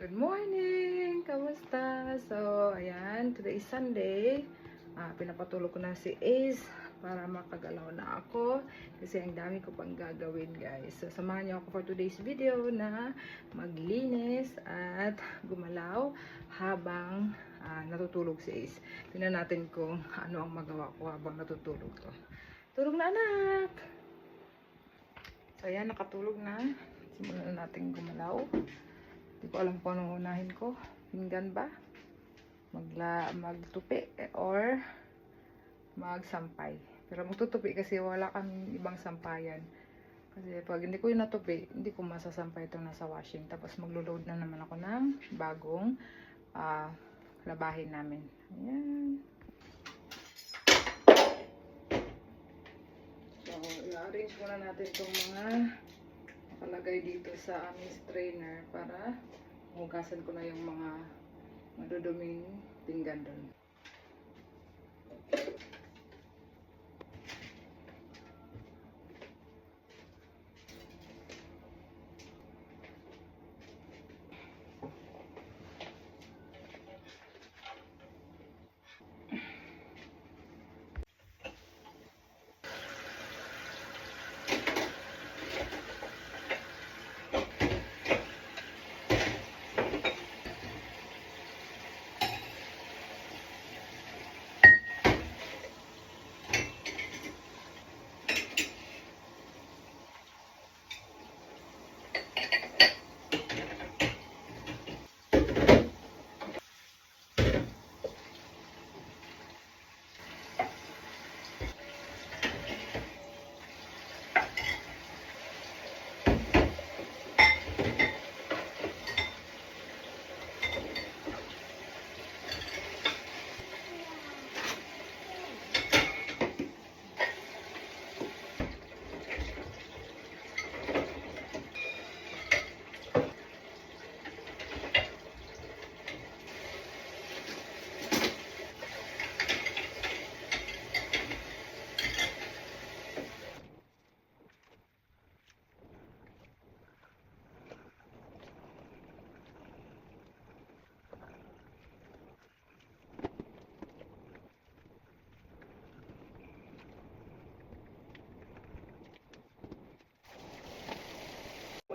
Good morning! Kamusta? So, ayan. Today is Sunday. Pinapatulog ko na si Ace para makagalaw na ako. Kasi ang dami ko pang gagawin, guys. So, samahan niyo ako for today's video na maglinis at gumalaw habang natutulog si Ace. Tingnan natin kung ano ang magawa ko habang natutulog to. Tulog na, anak! So, ayan. Nakatulog na. Simulan na natin gumalaw. Hindi ko alam kung anong unahin ko. Pinggan ba? Magtupi or magsampay. Pero magtutupi kasi wala kaming ibang sampayan. Kasi pag hindi ko yung natupi, hindi ko masasampay itong nasa washing. Tapos maglo-load na naman ako ng bagong labahin namin. Ayan. So, i-arrange muna natin itong mga nakalagay dito sa aming strainer para hugasan ko na yung mga maduduming pinggan doon.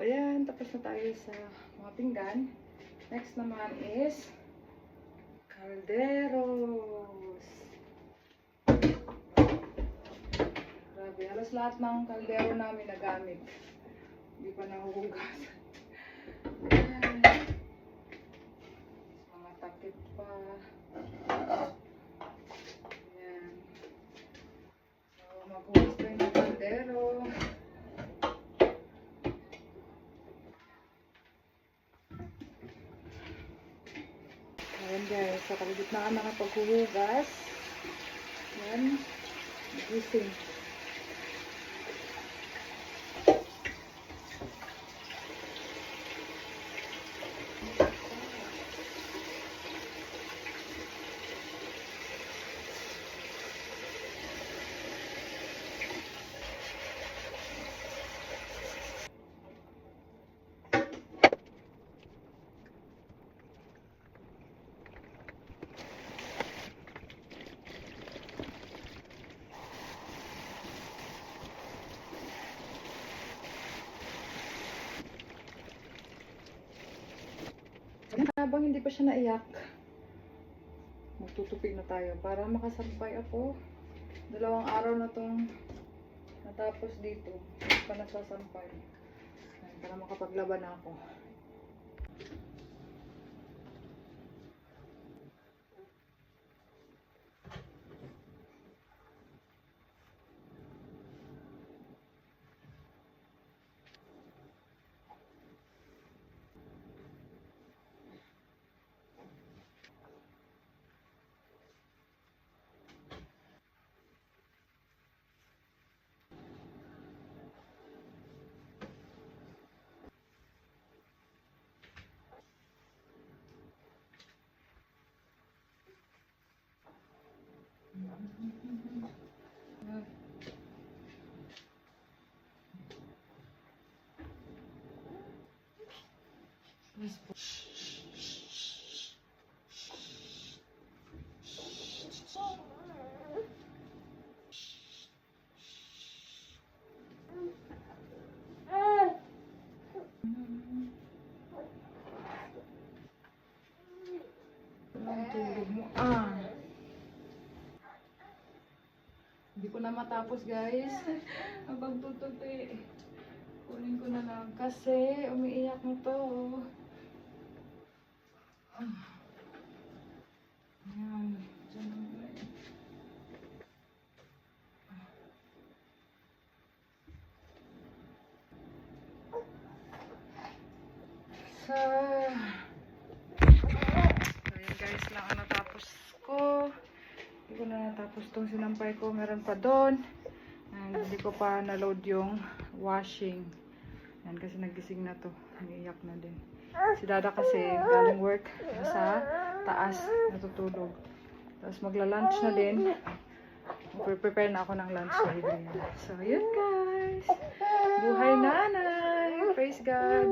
Ayan, tapos na tayo sa mga pinggan. Next naman is kalderos. Grabe, halos lahat ng kaldero namin nagamit. Hindi pa nahuhugasan. Ayan. Mga takip pa. Ayan. So, maghugas tayo ng kaldero. Ayan guys, sa kalagitnaan na paghuhugas. Ayan, gising. Habang hindi pa siya naiyak, magtutupig na tayo para makasampay ako. 2 araw na tong natapos dito. Hindi pa nasasampay. Para makapaglaban na ako. Ang tulog mo. Hindi ko na matapos, guys. Habang tutupi. Kunin ko na lang kasi umiiyak na to. Ayan. Diyan na muna eh. So, ayan guys lang ang natapos ko. Hindi ko na natapos tong sinampay ko. Meron pa doon. And hindi ko pa na-load yung washing. Yan kasi nagising na to. Umiiyak na din. Si Dada kasi galing work sa taas natutulog. Tapos magla-lunch na din. Prepare na ako ng lunch sa So, yun guys. Buhay nanay. Praise God.